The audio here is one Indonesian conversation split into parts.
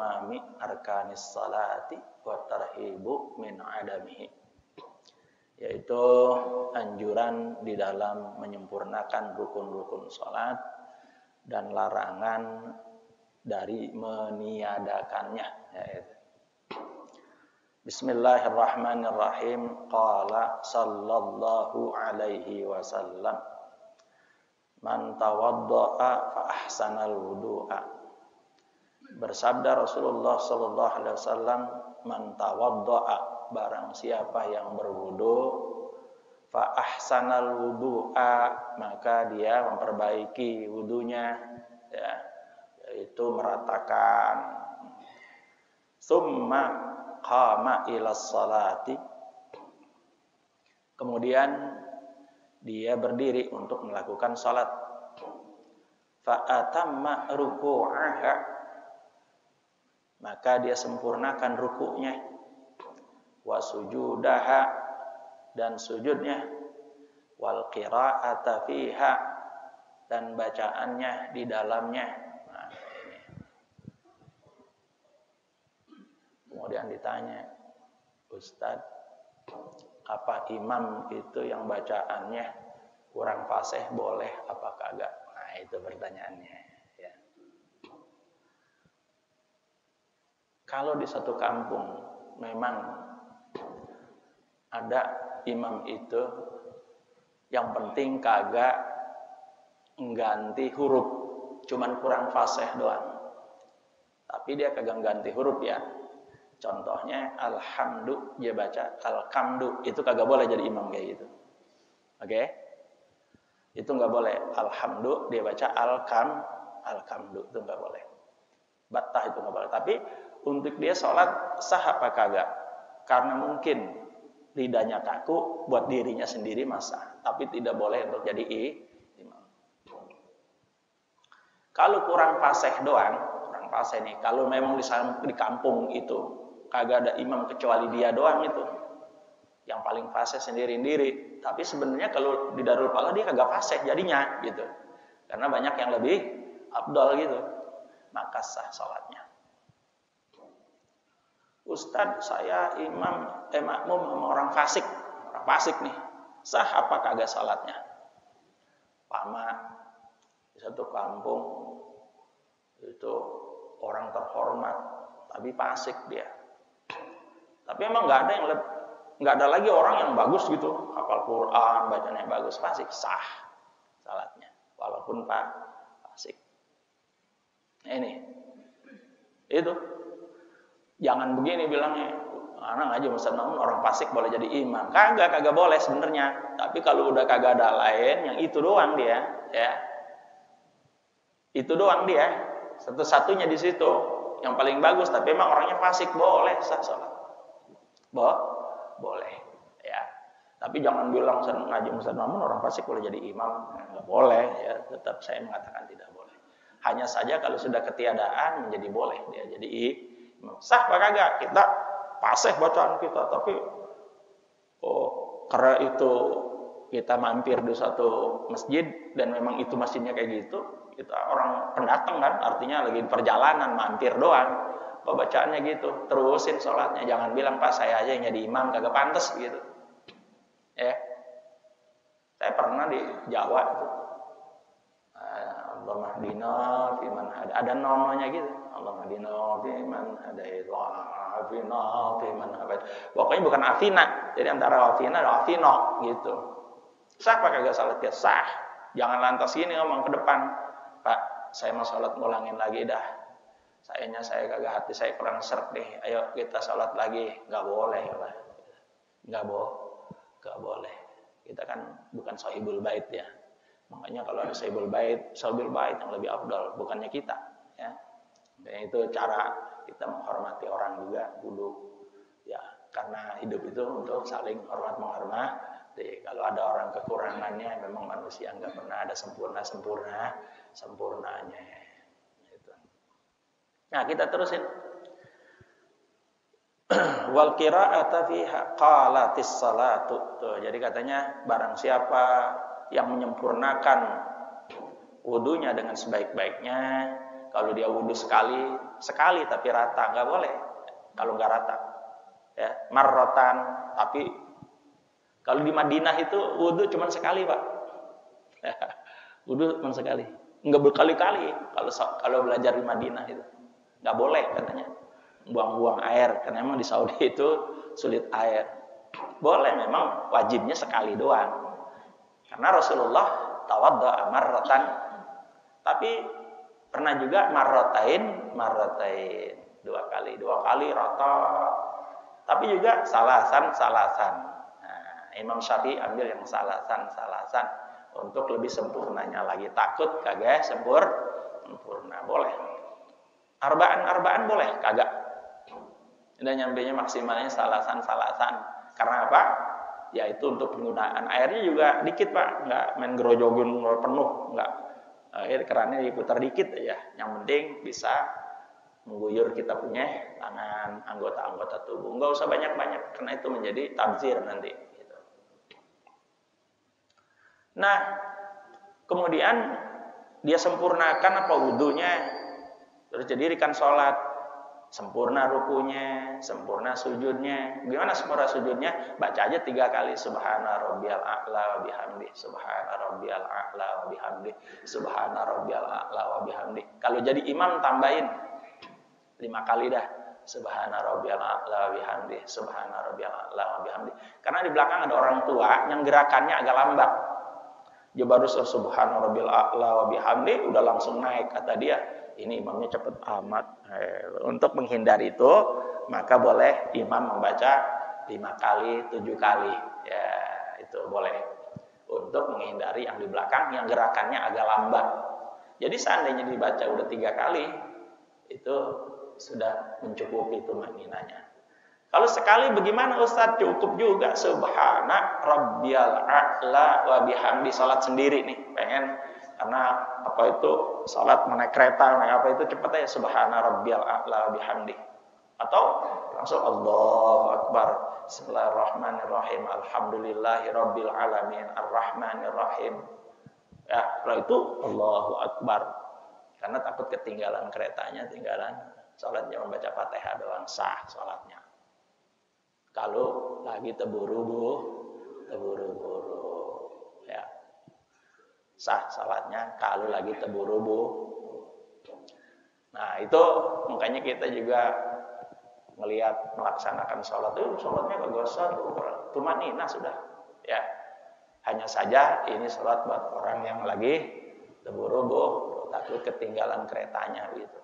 itimami arkanis salati wa tarhibu min adamihi, yaitu anjuran di dalam menyempurnakan rukun-rukun salat dan larangan dari meniadakannya. Bismillahirrahmanirrahim. Qala sallallahu alaihi wasallam, man tawadda'a fa ahsanal wudu'a. Bersabda Rasulullah sallallahu alaihi wasallam, man tawadda'a, barang siapa yang berwudu, fa ahsanal wudu'a, maka dia memperbaiki wudunya, ya, yaitu meratakan. Summa qama ila salati, kemudian dia berdiri untuk melakukan salat. Fa atamma ruku'aha, maka dia sempurnakan rukuknya. Wa sujudaha, dan sujudnya. Wal qira'ata fiha, dan bacaannya di dalamnya. Kemudian ditanya, Ustadz, apa imam itu yang bacaannya kurang fasih boleh apa kagak? Nah, itu pertanyaannya, ya. Kalau di satu kampung memang ada imam itu yang penting kagak ngganti huruf, cuman kurang fasih doang, tapi dia kagak ganti huruf, ya. Contohnya alhamdu, dia baca alkamdu, itu kagak boleh jadi imam kayak gitu. Oke? Itu nggak boleh. Alhamdu, dia baca alkamdu, itu nggak boleh. Battah itu nggak boleh. Tapi untuk dia sholat sah apa kagak? Karena mungkin lidahnya kaku, buat dirinya sendiri masa. Tapi tidak boleh untuk jadi imam. Kalau kurang fasih doang, kurang fasih nih. Kalau memang di kampung itu kagak ada imam kecuali dia doang itu, yang paling fasih sendiri-sendiri. Tapi sebenarnya kalau di Darul Falah dia kagak fasih jadinya gitu, karena banyak yang lebih afdal gitu, maka sah sholatnya. Ustadz, saya makmum sama orang fasik nih, sah apa kagak sholatnya? Pama di satu kampung itu orang terhormat tapi fasik dia. Tapi emang nggak ada lagi orang yang bagus gitu, hafal Quran, bacanya bagus, fasik, sah salatnya walaupun fasik. Nah, ini itu jangan begini bilangnya, anak aja Ustaz namun orang fasik boleh jadi imam. Kagak boleh sebenarnya. Tapi kalau udah kagak ada lain, yang itu doang dia, ya. Itu doang dia. Satu-satunya di situ yang paling bagus, tapi emang orangnya fasik, boleh sah salat. Boleh, ya. Tapi jangan bilang ngaji Ustaz namun orang fasik boleh jadi imam, nggak boleh, ya. Tetap saya mengatakan tidak boleh. Hanya saja kalau sudah ketiadaan menjadi boleh dia jadi imam. Sah apa kagak? Kita fasih bacaan kita, tapi karena itu kita mampir di satu masjid dan memang itu masjidnya kayak gitu, kita orang pendatang kan, artinya lagi di perjalanan mampir doang. Bacaannya gitu, terusin sholatnya, jangan bilang Pak saya aja yang jadi imam, kagak pantas gitu, ya. Saya pernah di Jawa itu, Allah mahdina fiman hada, ada nomornya gitu, Allah mahdina fiman hada, afina fiman hada. Pokoknya bukan afina, jadi antara afina dan afino gitu. Sah apa kagak salat ya? Sah. Jangan lantas gini ngomong ke depan, Pak saya mau sholat ngulangin lagi dah. Saya kagak hati saya kurang seret deh. Ayo kita sholat lagi. Nggak boleh, Pak. Nggak boleh. Kita kan bukan sahibul bait ya. Makanya kalau ada sahibul bait yang lebih afdal, bukannya kita, ya. Dan itu cara kita menghormati orang juga dulu, ya. Karena hidup itu untuk saling hormat menghormati. Kalau ada orang kekurangannya, memang manusia nggak pernah ada sempurnanya. Nah, kita terusin. Wal qira'ata fiha qalatis salatu. Tuh, jadi katanya barang siapa yang menyempurnakan wudunya dengan sebaik-baiknya, Kalau dia wudhu sekali tapi rata, nggak boleh. Kalau nggak rata, ya marrotan. Tapi kalau di Madinah itu wudhu cuma sekali, Pak. Wudhu cuma sekali, nggak berkali-kali. Kalau belajar di Madinah itu nggak boleh katanya buang-buang air, karena memang di Saudi itu sulit air. Boleh, memang wajibnya sekali doang. Karena Rasulullah tawadda'a marratan. Tapi pernah juga marratain, dua kali rata. Tapi juga salasan. Nah, Imam Syafi'i ambil yang salasan untuk lebih sempurnanya lagi. Takut kagak sempurna, boleh. Arba'an boleh kagak. Dan nyampenya maksimalnya salasan. Karena apa? Ya itu untuk penggunaan airnya juga dikit, Pak. Nggak main gerojogun penuh, nggak. Air kerannya diputar dikit aja. Yang penting bisa mengguyur kita punya tangan, anggota-anggota tubuh. Nggak usah banyak-banyak, karena itu menjadi tabzir nanti. Gitu. Nah, kemudian dia sempurnakan apa wudhunya, terus didirikan sholat. Sempurna rukunya, sempurna sujudnya. Gimana sempurna sujudnya? Baca aja 3 kali. Subhana rabbiyal a'la wa bihamdi. Subhana rabbiyal a'la wa bihamdi. Subhana rabbiyal a'la wa bihamdi. Kalau jadi imam tambahin 5 kali dah. Subhana rabbiyal a'la wa bihamdi. Subhana rabbiyal a'la wa bihamdi. Karena di belakang ada orang tua yang gerakannya agak lambat. Dia baru subhana rabbiyal a'la wa bihamdi udah langsung naik, kata dia. Ini imamnya cepet amat. Untuk menghindari itu, maka boleh imam membaca 5 kali, 7 kali. Ya, itu boleh. Untuk menghindari yang di belakang yang gerakannya agak lambat. Jadi seandainya dibaca udah 3 kali, itu sudah mencukupi itu maknanya. Kalau sekali bagaimana Ustaz? Cukup juga. Subhana rabbiyal a'la wa bihamdi. Salat sendiri nih, pengen. Karena apa itu salat naik kereta, naik apa itu cepat aja subhana rabbiyal a'la bihamdi. Atau langsung Allahu akbar. Bismillahirrahmanirrahim. Alhamdulillahi rabbil alamin arrahmanir rahim. Ya, setelah itu Allahu akbar. Karena takut ketinggalan keretanya, tinggalan salatnya membaca Fatihah doang, sah salatnya. Kalau lagi terburu-buru, ya. Sah salatnya kalau lagi terburu-buru. Nah, itu makanya kita juga melihat melaksanakan sholat itu, sholatnya gak usah tumanina sudah. Ya, hanya saja ini sholat buat orang yang lagi terburu-buru, takut ketinggalan keretanya gitu.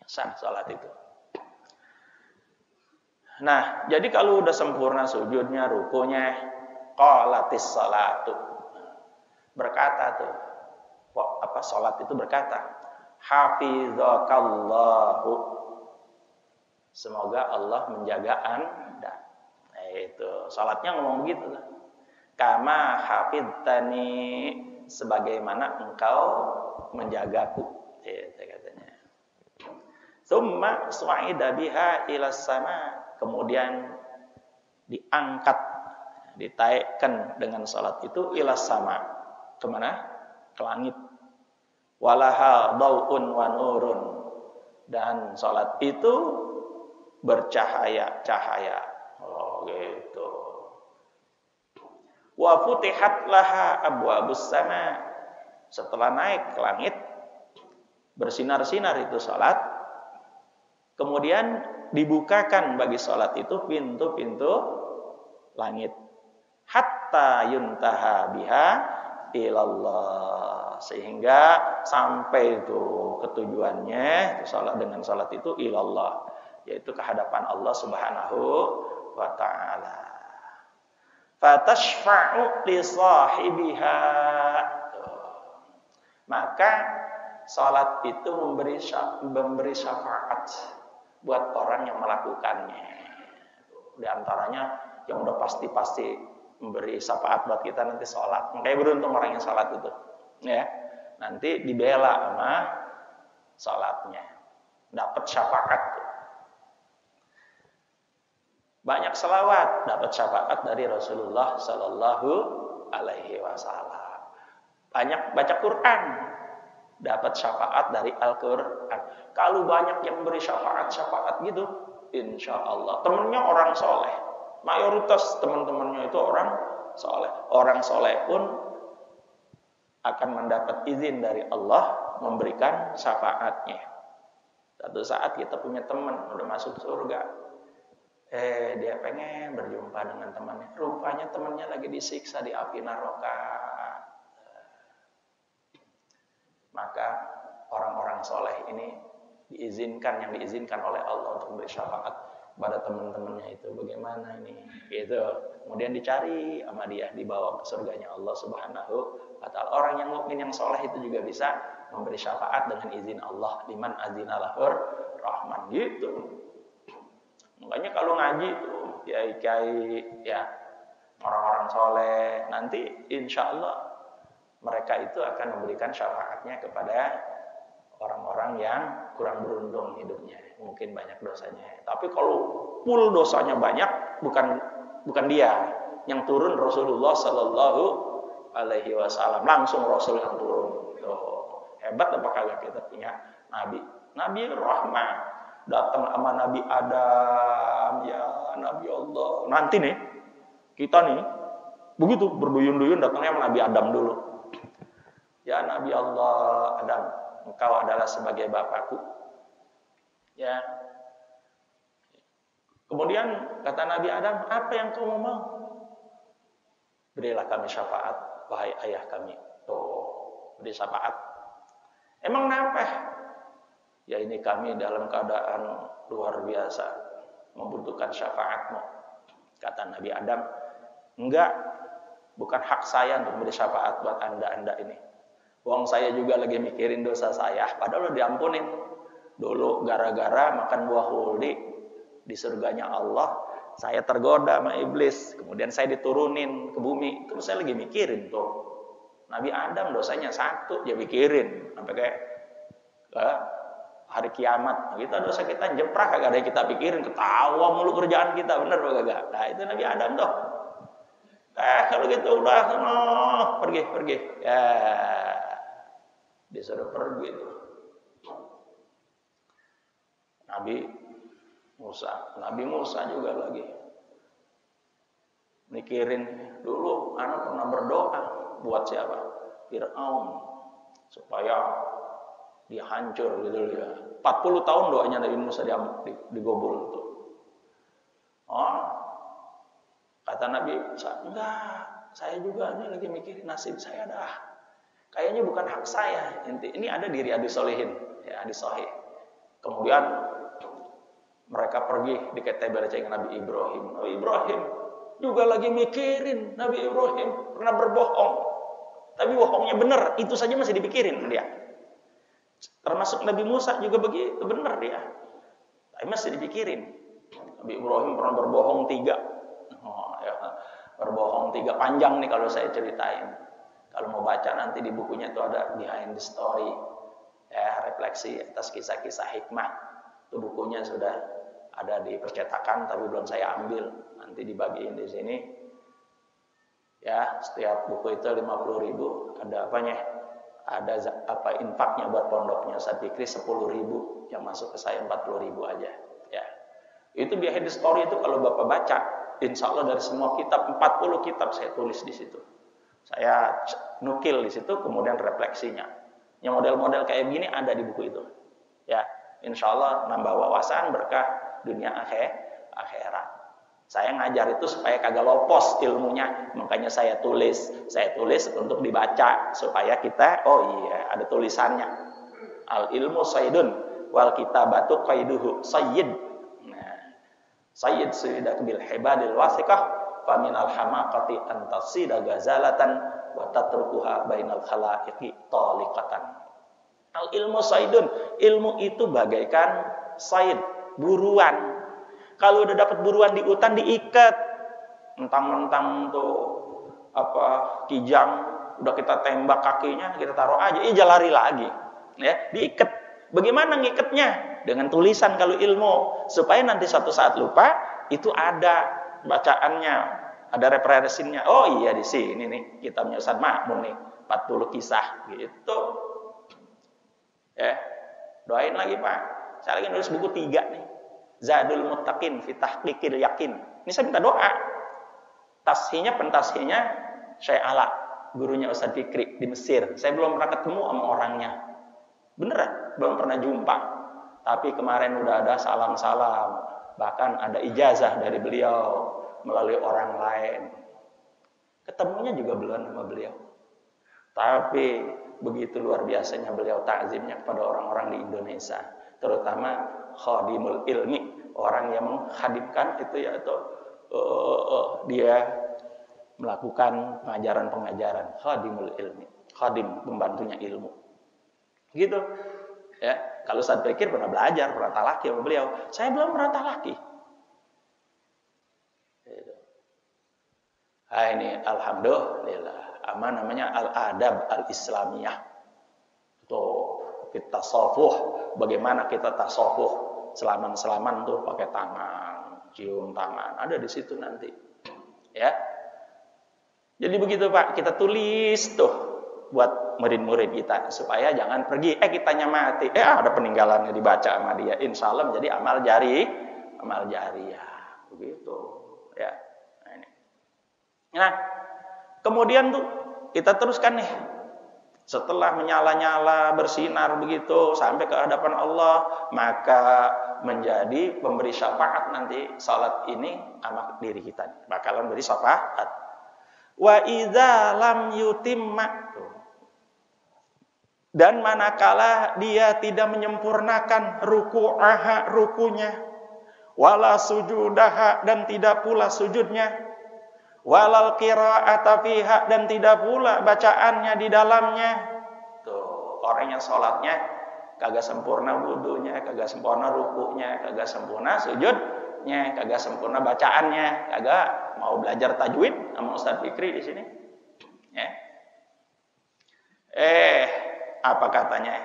Sah sholat itu. Nah, jadi kalau udah sempurna sujudnya, rukunya, qalatis sholatu. Berkata tuh, sholat itu berkata, hafizakallahu, semoga Allah menjaga Anda. Nah, itu sholatnya ngomong begitu lah. Kama hafidtani, sebagaimana engkau menjagaku, itu katanya. Tsumma su'ida biha ila sama, kemudian diangkat, ditaikkan dengan sholat itu ila sama. Kemana? Ke langit. Walaha dau'un wa nurun, dan sholat itu bercahaya. Oh gitu. Wa futihat laha abwabus sama, setelah naik ke langit bersinar-sinar itu sholat, kemudian dibukakan bagi sholat itu pintu-pintu langit. Hatta yuntaha biha ilallah, sehingga sampai itu ketujuannya salat, dengan salat itu ilallah, yaitu kehadapan Allah Subhanahu wa taala. Fatashfa'u li sahibiha, maka salat itu memberi syafaat buat orang yang melakukannya. Di antaranya yang udah pasti memberi syafaat buat kita nanti sholat. Makanya beruntung orang yang sholat itu, ya. Nanti dibela sama sholatnya, dapat syafaat. Banyak selawat, dapat syafaat dari Rasulullah Sallallahu Alaihi Wasallam. Banyak baca Quran, dapat syafaat dari Al-Quran. Kalau banyak yang beri syafaat gitu, insya Allah temennya orang soleh. Mayoritas teman-temannya itu orang soleh. Orang soleh pun akan mendapat izin dari Allah memberikan syafaatnya. Satu saat kita punya teman udah masuk surga, dia pengen berjumpa dengan temannya. Rupanya temannya lagi disiksa di api neraka. Maka orang-orang soleh ini yang diizinkan oleh Allah untuk beri syafaat pada teman-temannya itu. Bagaimana ini? Gitu. Kemudian dicari sama dia, dibawa ke surganya Allah Subhanahu wa Ta'ala. Orang yang mukmin yang soleh itu juga bisa memberi syafaat dengan izin Allah. Liman azina lahur rahman, gitu. Makanya kalau ngaji tuh kiai-kiai ya orang-orang soleh, nanti insya Allah mereka itu akan memberikan syafaatnya kepada orang-orang yang kurang beruntung hidupnya, mungkin banyak dosanya. Tapi kalau full dosanya banyak, bukan dia yang turun, Rasulullah Sallallahu Alaihi Wasallam, langsung Rasul yang turun. Oh, hebat apa kagak kita punya Nabi Rahman, datang sama Nabi Adam, ya Nabi Allah. Nanti nih kita nih begitu berduyun-duyun datangnya sama Nabi Adam dulu. Ya Nabi Allah Adam, engkau adalah sebagai bapakku. Ya. Kemudian kata Nabi Adam, apa yang kamu mau? Berilah kami syafaat, wahai ayah kami. Beri syafaat. Emang kenapa? Ya ini kami dalam keadaan luar biasa, membutuhkan syafaatmu. Kata Nabi Adam, enggak, bukan hak saya untuk beri syafaat buat anda ini. Wong saya juga lagi mikirin dosa saya, padahal udah diampunin. Dulu gara-gara makan buah huldi di surganya Allah, saya tergoda sama iblis. Kemudian saya diturunin ke bumi, terus saya lagi mikirin tuh. Nabi Adam dosanya satu, dia mikirin sampai kayak hari kiamat. Kita dosa kita jeprak, kagak ada yang kita pikirin, ketawa mulu kerjaan kita, bener apa kagak? Nah itu Nabi Adam tuh. Kalau gitu udah pergi. Ya. Disuruh pergi itu. Nabi Musa juga lagi mikirin dulu, anak pernah berdoa buat siapa? Fir'aun, supaya dia hancur gitu ya. 40 tahun doanya Nabi Musa digobol itu. Kata Nabi Musa, enggak, saya juga ini lagi mikirin nasib saya dah. Kayaknya bukan hak saya. Ini ada di Riyadhus Shalihin, ya, hadis sahih. Kemudian mereka pergi di ketebelceng Nabi Ibrahim. Nabi Ibrahim juga lagi mikirin. Nabi Ibrahim pernah berbohong, tapi bohongnya benar. Itu saja masih dipikirin dia. Termasuk Nabi Musa juga begitu, benar dia. Tapi masih dipikirin. Nabi Ibrahim pernah berbohong 3. Berbohong 3 panjang nih kalau saya ceritain. Kalau mau baca nanti di bukunya itu ada behind the story, ya, refleksi atas kisah-kisah hikmah. Itu bukunya sudah ada di percetakan, tapi belum saya ambil. Nanti dibagiin di sini. Ya, setiap buku itu 50.000. Ada apanya? Ada infaknya buat pondoknya. Saya pikir 10.000, yang masuk ke saya 40.000 aja. Ya, itu behind the story itu kalau Bapak baca, insya Allah dari semua kitab, 40 kitab saya tulis di situ. Saya nukil di situ, kemudian refleksinya. Yang model-model kayak gini ada di buku itu. Ya, insya Allah nambah wawasan, berkah dunia akhirat. Saya ngajar itu supaya kagak lopos ilmunya, makanya saya tulis untuk dibaca supaya kita, oh iya, ada tulisannya. Al ilmu sayyidun wal kitabatu qaiduhu sayyid. Nah, sayyid suyidak bil hibadil wasiqah. Faminal hamaqati antasida gazalatan wa tatrukuha bainal khalaiqi taliqatan. Al ilmu saidun, ilmu itu bagaikan said, buruan. Kalau udah dapat buruan di hutan diikat. Mentang-mentang tuh kijang udah kita tembak kakinya, kita taruh aja, dia lari lagi. Ya, diikat. Bagaimana ngikatnya? Dengan tulisan kalau ilmu, supaya nanti suatu saat lupa itu ada bacaannya, ada referensinya. Oh iya di sini nih kitabnya Ustaz Ma'mun nih, 40 kisah gitu. Ya, doain lagi Pak. Saya lagi nulis buku 3 nih. Zadul Muttaqin fi Tahqiqil Yakin. Ini saya minta doa. Pentashihnya Syekh Ala, gurunya Ustadz Fikri di Mesir. Saya belum pernah ketemu sama orangnya. Beneran, belum pernah jumpa. Tapi kemarin udah ada salam-salam. Bahkan ada ijazah dari beliau melalui orang lain. Ketemunya juga belum sama beliau. Tapi begitu luar biasanya beliau takzimnya kepada orang-orang di Indonesia. Terutama khadimul ilmi. Orang yang menghadimkan itu yaitu dia melakukan pengajaran-pengajaran. Khadimul ilmi. Khadim, pembantunya ilmu. Gitu. Ya, kalau saya pikir pernah belajar, pernah talaki sama beliau. Saya belum pernah talaki. Ini alhamdulillah. Apa namanya al-adab al-islamiyah. Tuh, kita tasawuf. Bagaimana kita tasawuf? Selaman-selaman tuh pakai tangan, cium tangan. Ada di situ nanti. Ya. Jadi begitu Pak, kita tulis tuh buat murid-murid kita supaya jangan pergi kitanya mati ada peninggalannya dibaca sama dia, insya Allah menjadi amal jariyah begitu ya. Nah kemudian tuh kita teruskan nih, setelah menyala-nyala bersinar begitu sampai ke hadapan Allah, maka menjadi pemberi syafaat nanti salat ini sama diri kita bakalan beri syafaat. Wa idza lam yutimma, dan manakala dia tidak menyempurnakan rukunya, wala sujudaha, dan tidak pula sujudnya, walal qira'ata fiha, dan tidak pula bacaannya di dalamnya. Tuh, orang yang sholatnya kagak sempurna wudunya, kagak sempurna rukunya, kagak sempurna sujudnya, kagak sempurna bacaannya, kagak mau belajar tajwid sama Ustadz Fikri di sini. Ya. Apa katanya?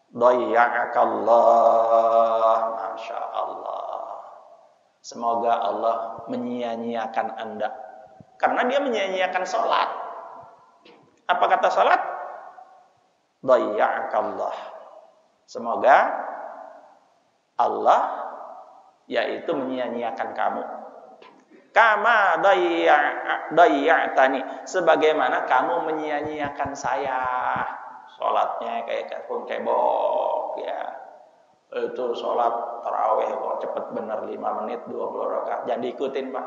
Dhayya'akallah, Masya Allah. Semoga Allah menyia-nyiakan Anda. Karena dia menyia-nyiakan sholat. Apa kata sholat? Dhayya'akallah. Semoga Allah yaitu menyia-nyiakan kamu. Kama dhayya'tani, sebagaimana kamu menyia-nyiakan saya. Sholatnya kayak kebok ya. Itu sholat tarawih kok cepet bener 5 menit 20 rakaat. Jangan diikutin Pak.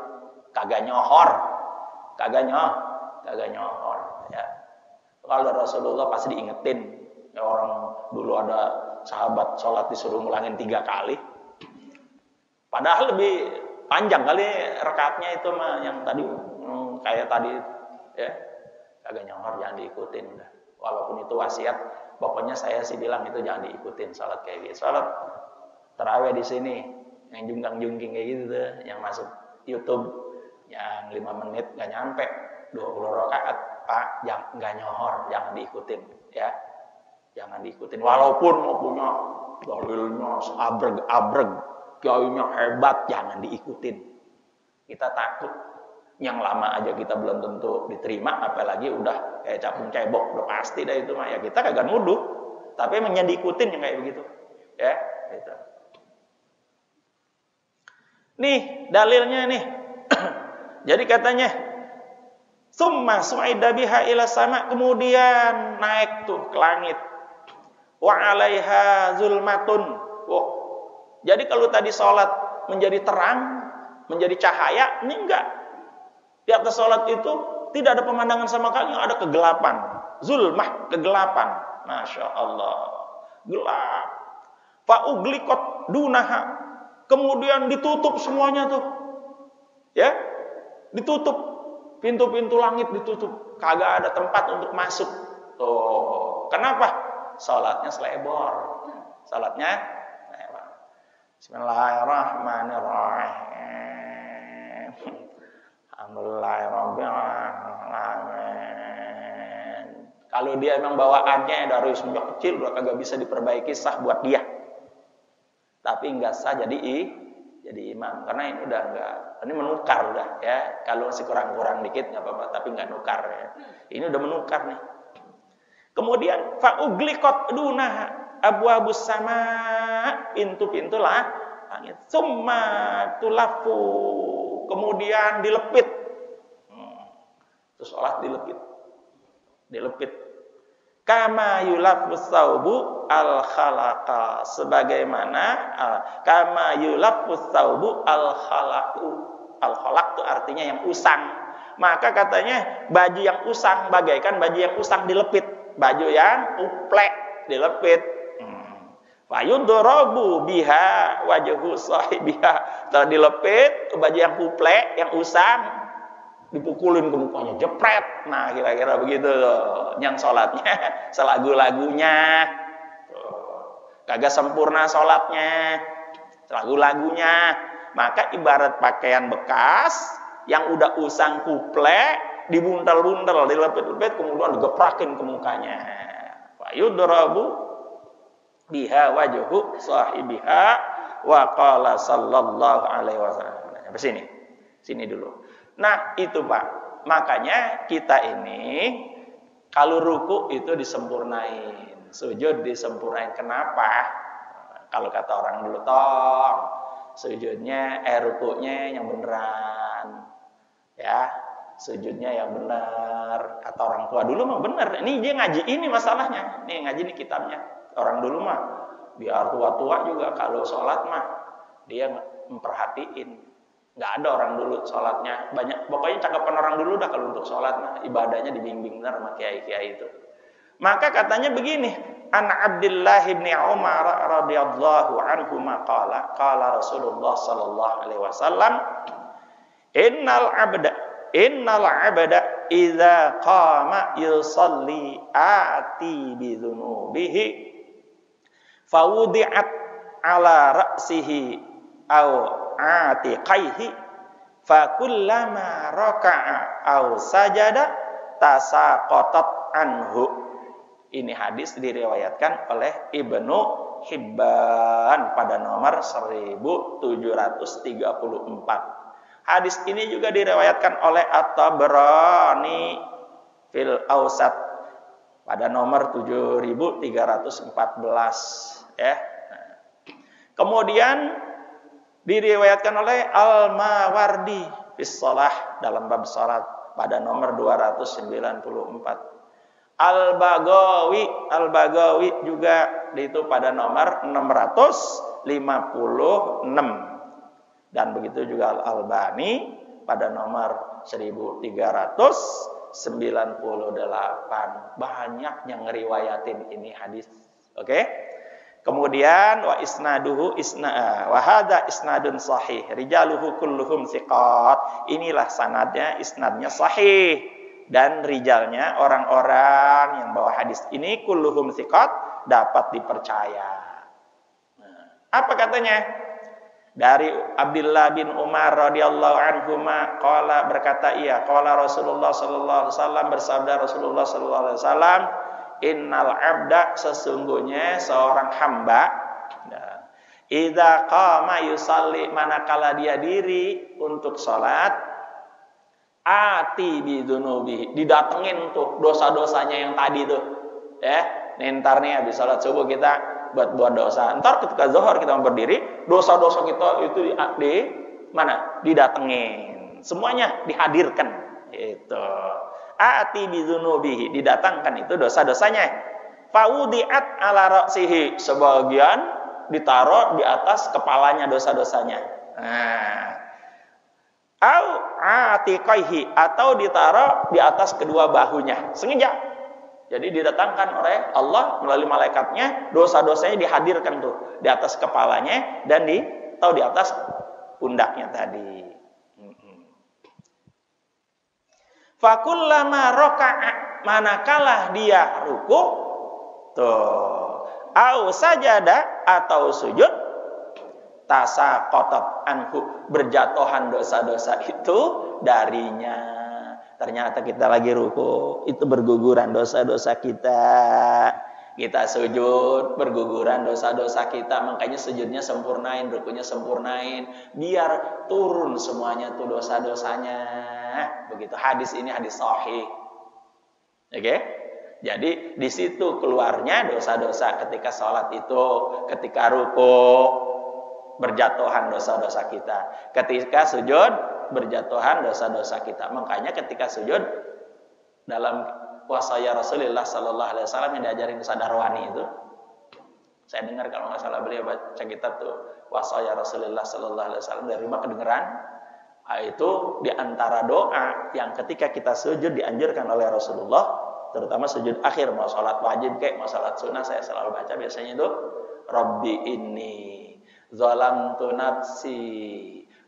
Kagak nyohor ya. Kalau Rasulullah pasti diingetin. Ya, orang dulu ada sahabat sholat disuruh ngulangin 3 kali. Padahal lebih panjang kali rakaatnya itu mah yang tadi kayak tadi ya. Kagak nyohor, jangan diikutin udah. Walaupun itu wasiat, pokoknya saya sih bilang itu jangan diikutin salat kayak gitu. Salat tarawih di sini yang jungkang-jungking kayak gitu tuh, yang masuk YouTube yang 5 menit nggak nyampe 20 rakaat, Pak, nggak nyohor, jangan diikutin ya. Jangan diikutin walaupun mau punya dalilnya abreg-abreg, kiainya hebat, jangan diikutin. Kita takut yang lama aja kita belum tentu diterima, apalagi udah kayak capung cebok, udah pasti dah itu mah ya. Kita kagak nuduh, tapi emang yang diikutin yang kayak begitu ya gitu. Nih dalilnya nih. Jadi katanya summa su'ida biha ila sama, kemudian naik tuh ke langit, wa 'alaiha zulmatun. Jadi kalau tadi sholat menjadi terang, menjadi cahaya, ini enggak. Di atas sholat itu tidak ada pemandangan sama sekali, ada kegelapan. Zulmah, kegelapan. Masya Allah. Gelap. Fa'uglikot dunaha. Kemudian ditutup semuanya tuh. Ya. Ditutup. Pintu-pintu langit ditutup. Kagak ada tempat untuk masuk. Tuh. Kenapa? Sholatnya selebor. Sholatnya selebor. Bismillahirrahmanirrahim. Alhamdulillahirrahmanirrahim. Kalau dia emang bawaannya dari sejak kecil udah kagak bisa diperbaiki, sah buat dia. Tapi enggak sah jadi imam, karena ini udah enggak, ini menukar udah ya. Kalau masih kurang-kurang dikit enggak apa-apa, tapi enggak nukar ya. Ini udah menukar nih. Kemudian fa'uglikot dunaha, abwabus sama, pintu-pintu lah langit. Summa tulafu, kemudian dilepit. Terus sholat dilepit. Kama yulafus saubu al khalaqa, sebagaimana kama yulafus saubu al khalaqu. Al khalaq itu artinya yang usang. Maka katanya baju yang usang bagaikan baju yang usang dilepit, baju yang uplek dilepit. Fayudrabu biha wajhu sahibiha, telah dilepit baju yang uplek yang usang, dipukulin ke mukanya, jepret. Nah, kira-kira begitu loh. Yang sholatnya selagu-lagunya, kagak sempurna sholatnya, selagu-lagunya. Maka ibarat pakaian bekas yang udah usang kuplek, dibuntel-buntel, dilepit-lepit, kemudian digeprakin ke mukanya. Wa yudrabu biha wajhu sahibiha wa qala sallallahu alaihi wasallam. Sampai sini dulu. Nah, itu Pak. Makanya kita ini kalau ruku itu disempurnain, sujud disempurnain. Kenapa? Kalau kata orang dulu, sujudnya rukunya yang beneran. Ya, sujudnya yang benar. Kata orang tua dulu mah benar. Ini dia ngaji ini masalahnya. Nih ngaji ini kitabnya. Orang dulu mah biar tua-tua juga kalau sholat mah dia memperhatiin. Nggak ada orang dulu sholatnya banyak. Pokoknya cakapan orang dulu dah kalau untuk sholat mah ibadahnya dibimbing benar sama kiai-kiai itu. Maka katanya begini, An Abdullah bin Umar radhiyallahu anhu qala Rasulullah sallallahu alaihi wasallam, Innal abda idza qama yusalli ati bi dzunubihi fawudi'at ala ra'sihi aw atiqaihi fa kullama raka'a aw sajada tasaqatat anhu. Ini hadis diriwayatkan oleh Ibnu Hibban pada nomor 1734. Hadis ini juga diriwayatkan oleh At-Tabrani fil Awsat pada nomor 7314 ya. Kemudian diriwayatkan oleh Al-Mawardi fis Shalah dalam bab salat pada nomor 294. Al-Bagawi juga itu pada nomor 656. Dan begitu juga Al-Albani pada nomor 1398. Banyak yang ngeriwayatin ini hadis. Oke? Kemudian wa isnaduhu wa hadza isnadun sahih. Rijaluhu kulluhum thiqat. Inilah sanadnya, isnadnya sahih. Dan rijalnya orang-orang yang bawa hadis ini kulluhum thiqat, dapat dipercaya. Apa katanya? Dari Abdullah bin Umar radhiyallahu anhuma qala, berkata ia, qala Rasulullah sallallahu alaihi wasallam, bersabda Rasulullah sallallahu alaihi wasallam, innal abda, sesungguhnya seorang hamba, idza qama yusalli, manakala dia diri untuk salat, ati bidzunubi, didatengin tuh dosa-dosanya yang tadi tuh. Ya, ntar nih habis salat subuh kita buat dosa. Ntar ketika zuhur kita berdiri, dosa-dosa kita itu di mana? Didatengin. Semuanya dihadirkan. Itu. Ati bidzunubihi, didatangkan itu dosa-dosanya. Faudiat ala ra'sihi, sebagian ditaruh di atas kepalanya dosa-dosanya. Nah. Au atiqaihi, atau ditaruh di atas kedua bahunya. Sengaja. Jadi didatangkan oleh Allah melalui malaikatnya, dosa-dosanya dihadirkan tuh di atas kepalanya dan di atas pundaknya tadi. Fakullama raka'a, manakala dia ruku, tuh, au sajada, atau sujud, tasaqatat anhu, berjatuhan dosa-dosa itu darinya. Ternyata kita lagi ruku, itu berguguran dosa-dosa kita. Kita sujud, berguguran dosa-dosa kita. Makanya sujudnya sempurnain, rukunya sempurnain. Biar turun semuanya tuh dosa-dosanya. Begitu, hadis ini hadis sahih. Oke? Jadi di situ keluarnya dosa-dosa ketika sholat itu, ketika ruku berjatuhan dosa-dosa kita, ketika sujud berjatuhan dosa-dosa kita. Makanya ketika sujud dalam wasaya Rasulullah Sallallahu Alaihi Wasallam yang diajarin Sadarwani itu, saya dengar kalau nggak salah beliau baca kitab tuh wasaya Rasulullah Sallallahu Alaihi Wasallam dari rumah kedengeran. Itu diantara doa yang ketika kita sujud dianjurkan oleh Rasulullah, terutama sujud akhir, mau sholat wajib kayak mau sholat sunnah, saya selalu baca biasanya itu Rabbi inni zalamtu nafsi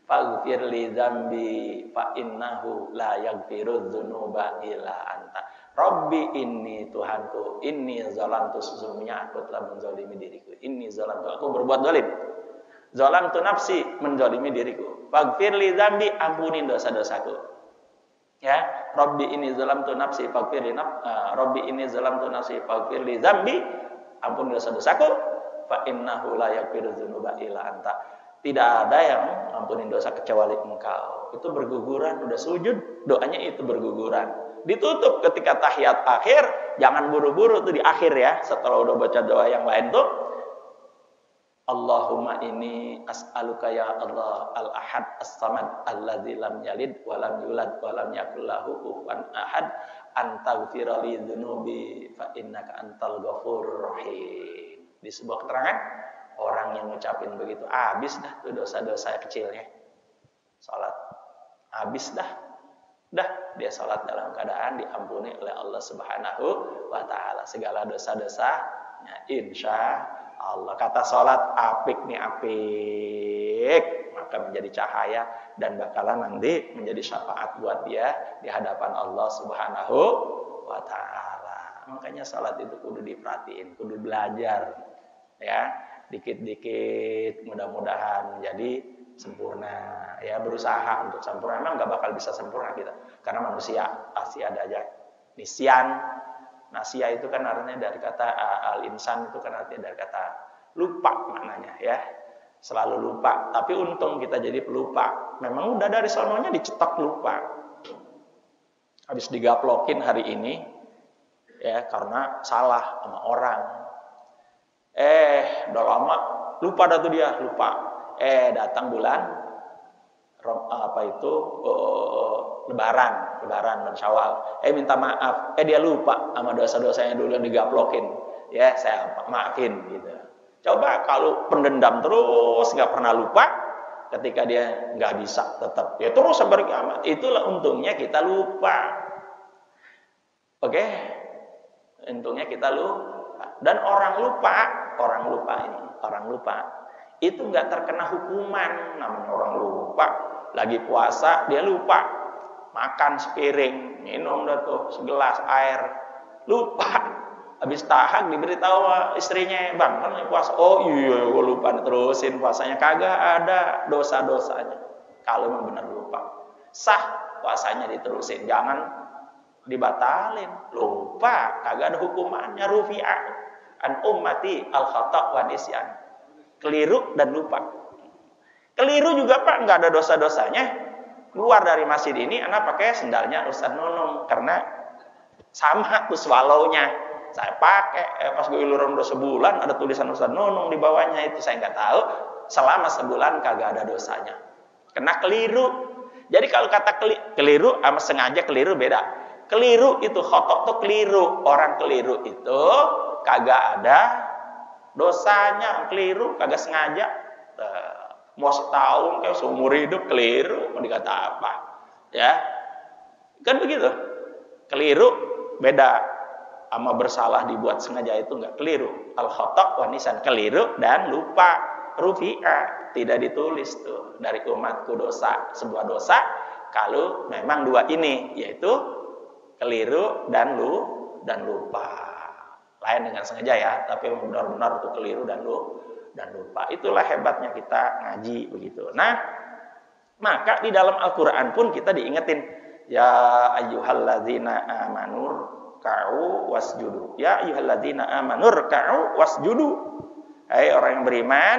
faghfir li dzambi fa innahu la yaghfiru dzunuba illa anta. Rabbi inni, Tuhanku, inni zalamtu, sesungguhnya aku telah menzalimi diriku. Inni zalamtu, aku berbuat zalim. Zalamtu nafsi, menzalimi diriku. Faghfir li dzambi, ampunin dosa-dosaku. Ya, Rabbi inni zalamtu nafsi faghfir li Rabbi inni zalamtu nafsi faghfir li dzambi, ampun dosa-dosaku. Fa innahu la yaghfiru dzunuba illa anta. Tidak ada yang ampunin dosa kecuali Engkau. Itu berguguran, udah sujud, doanya itu berguguran. Ditutup ketika tahiyat akhir, jangan buru-buru tuh di akhir ya. Setelah udah baca doa yang lain tuh, Allahumma inni as'aluka ya Allah al-ahad as-samad alladzi lam yalid wa lam yulad wa lam yakul lahu kufuwan ahad antaghfira li dzunubi fa innaka antal ghafurur rahim. Di sebuah keterangan, orang yang ngucapin begitu habis dah tuh dosa-dosa kecilnya. Salat habis dah dia salat dalam keadaan diampuni oleh Allah Subhanahu wa taala segala dosa-dosanya insya Allah. Kata salat apik nih apik, maka menjadi cahaya dan bakalan nanti menjadi syafaat buat dia di hadapan Allah Subhanahu wa taala. Makanya salat itu kudu diperhatiin, kudu belajar ya, dikit-dikit mudah-mudahan menjadi sempurna ya, berusaha untuk sempurna. Memang nggak bakal bisa sempurna kita karena manusia pasti ada aja nisyan. Nasia itu kan artinya dari kata al-insan, itu kan artinya dari kata lupa maknanya ya, selalu lupa. Tapi untung kita jadi pelupa. Memang udah dari sononya dicetak lupa, habis digaplokin hari ini ya karena salah sama orang. Udah lama lupa dah tuh dia, lupa. Datang bulan Lebaran dan Syawal. Minta maaf. Dia lupa sama dosa-dosanya dulu yang digaplokin. Ya, saya maafin gitu. Coba kalau pendendam terus nggak pernah lupa, ketika dia nggak bisa tetap ya terus sampai kiamat. Itulah untungnya kita lupa. Oke? Untungnya kita lupa. Dan orang lupa itu nggak terkena hukuman. Namanya orang lupa, lagi puasa dia lupa makan sepiring, minum dah tuh segelas air, lupa. Habis tahag diberitahu istrinya, bang kan lagi puasa. Oh iya, gue lupa terusin puasanya. Kagak ada dosa-dosanya. Kalau memang benar lupa, sah puasanya diterusin, jangan dibatalin. Lupa kagak ada hukumannya. Rufi'a an ummati al khata' wa nisyan. Keliru dan lupa. Keliru juga Pak, nggak ada dosa-dosanya. Keluar dari masjid ini, anak pakai sendalnya Ustaz Nunung karena sama tuh swallow-nya. Saya pakai pas gue iluran udah sebulan ada tulisan Ustaz Nunung di bawahnya, itu saya nggak tahu. Selama sebulan kagak ada dosanya. Kena keliru. Jadi kalau kata keliru sama sengaja keliru beda. Keliru itu khotok tuh keliru. Orang keliru itu kagak ada dosanya, keliru kagak sengaja. Mau setahun kayak seumur hidup keliru, mau dikata apa? Ya, kan begitu. Keliru beda sama bersalah dibuat sengaja, itu enggak keliru. Al khata' wa nisyan, keliru dan lupa. Rufi'a, tidak ditulis tuh dari umatku dosa, sebuah dosa kalau memang dua ini, yaitu keliru dan lupa. Lain dengan sengaja ya, tapi benar-benar itu keliru dan lupa. Itulah hebatnya kita ngaji begitu. Nah, maka di dalam Al-Qur'an pun kita diingetin, ya ayyuhalladzina amanur ka'u wasjudu. Ya ayyuhalladzina amanur ka'u wasjudu. Hai orang yang beriman,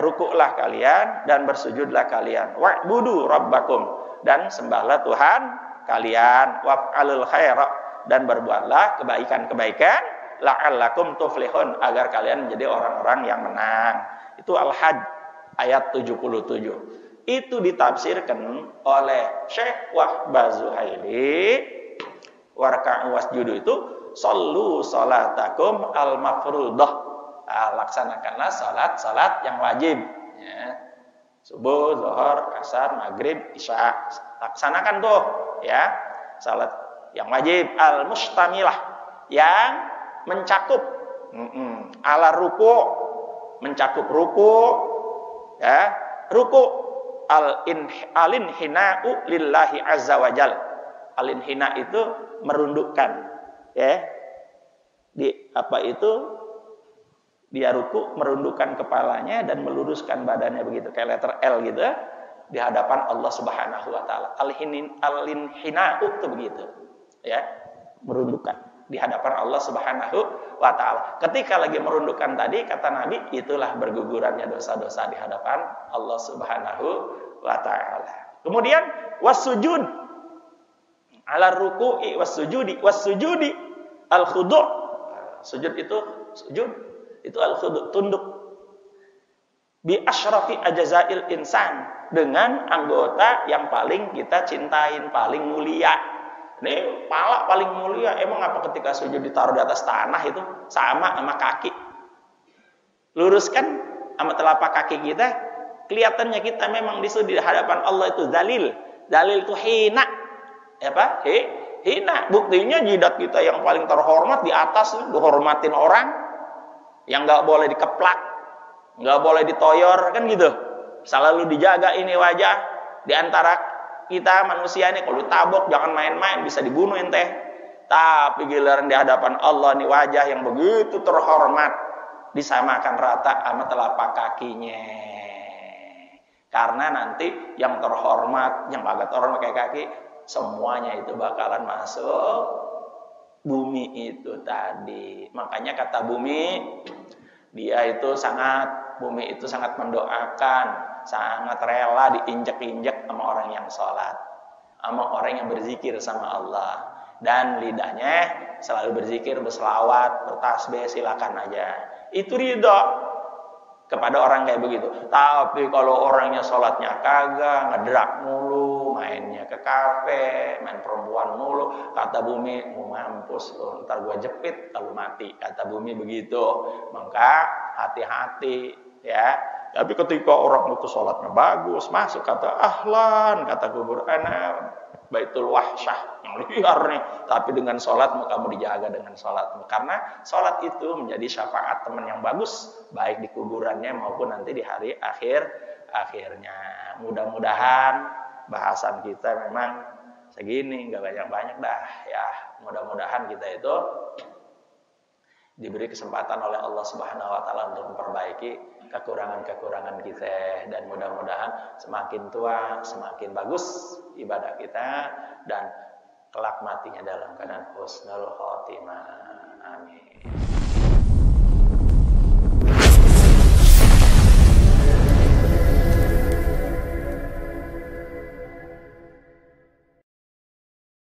rukuklah kalian dan bersujudlah kalian. Wa'budu rabbakum, dan sembahlah Tuhan kalian. Waf'alul khaira, dan berbuatlah kebaikan-kebaikan la'allakum tuflihun, agar kalian menjadi orang-orang yang menang. Itu Al-Hajj ayat 77. Itu ditafsirkan oleh Syekh Wahbah Zuhaili, warka'u wasjudu itu sallu salatakum al-mafruḍah, laksanakanlah salat yang wajib, ya. Subuh, zuhur, asar, maghrib, isya, laksanakan tuh, ya, salat yang wajib, al-mustamilah, yang mencakup ala ruku, mencakup ruku, ya, ruku, al-inhina'u lillahi azza wajal. Al-inhina itu merundukkan, ya, dia ruku, merundukkan kepalanya dan meluruskan badannya begitu, kayak letter L gitu, di hadapan Allah Subhanahu wa taala. Al-inhina'u itu begitu, ya, merundukkan di hadapan Allah Subhanahu wa taala. Ketika lagi merundukkan tadi, kata Nabi, itulah bergugurannya dosa-dosa di hadapan Allah Subhanahu wa taala. Kemudian wasujud ala ruku'i wasujudi al-khudu'. Sujud itu al-khudu', tunduk. Bi asyrafi ajzail insan, dengan anggota yang paling kita cintain, paling mulia. Ini pala paling mulia. Emang apa ketika sujud ditaruh di atas tanah itu sama kaki? Luruskan sama telapak kaki kita, kelihatannya kita memang di hadapan Allah itu zalil. Zalil itu hina. Apa? Hina. Buktinya jidat kita yang paling terhormat di atas, dihormatin orang, yang nggak boleh dikeplak, nggak boleh ditoyor, kan gitu. Selalu dijaga ini wajah. Di antara kita manusia ini, kalau ditabok jangan main-main, bisa dibunuh ente. Tapi giliran di hadapan Allah nih, wajah yang begitu terhormat disamakan rata sama telapak kakinya. Karena nanti yang terhormat, yang agak terhormat kayak kaki, semuanya itu bakalan masuk bumi itu tadi. Makanya kata bumi, bumi itu sangat mendoakan, sangat rela diinjek-injek sama orang yang sholat, sama orang yang berzikir sama Allah. Dan lidahnya selalu berzikir, berselawat, bertasbih, silakan aja. Itu ridho kepada orang kayak begitu. Tapi kalau orangnya sholatnya kagak, ngedrak mulu, mainnya ke kafe, main perempuan mulu, kata bumi, mau mampus lu, ntar gua jepit kalau mati, kata bumi begitu. Maka hati-hati, ya. Tapi ketika orang itu sholatnya bagus, masuk, kata ahlan, kata kubur anak, baitul wahsyah, yang liar nih. Tapi dengan sholatmu, kamu dijaga dengan sholatmu. Karena sholat itu menjadi syafaat teman yang bagus, baik di kuburannya maupun nanti di hari akhirnya. Mudah-mudahan bahasan kita memang segini, nggak banyak-banyak dah, ya. Mudah-mudahan kita itu diberi kesempatan oleh Allah Subhanahu wa taala untuk memperbaiki kekurangan-kekurangan kita, dan mudah-mudahan semakin tua semakin bagus ibadah kita dan kelak matinya dalam keadaan husnul khotimah. Amin.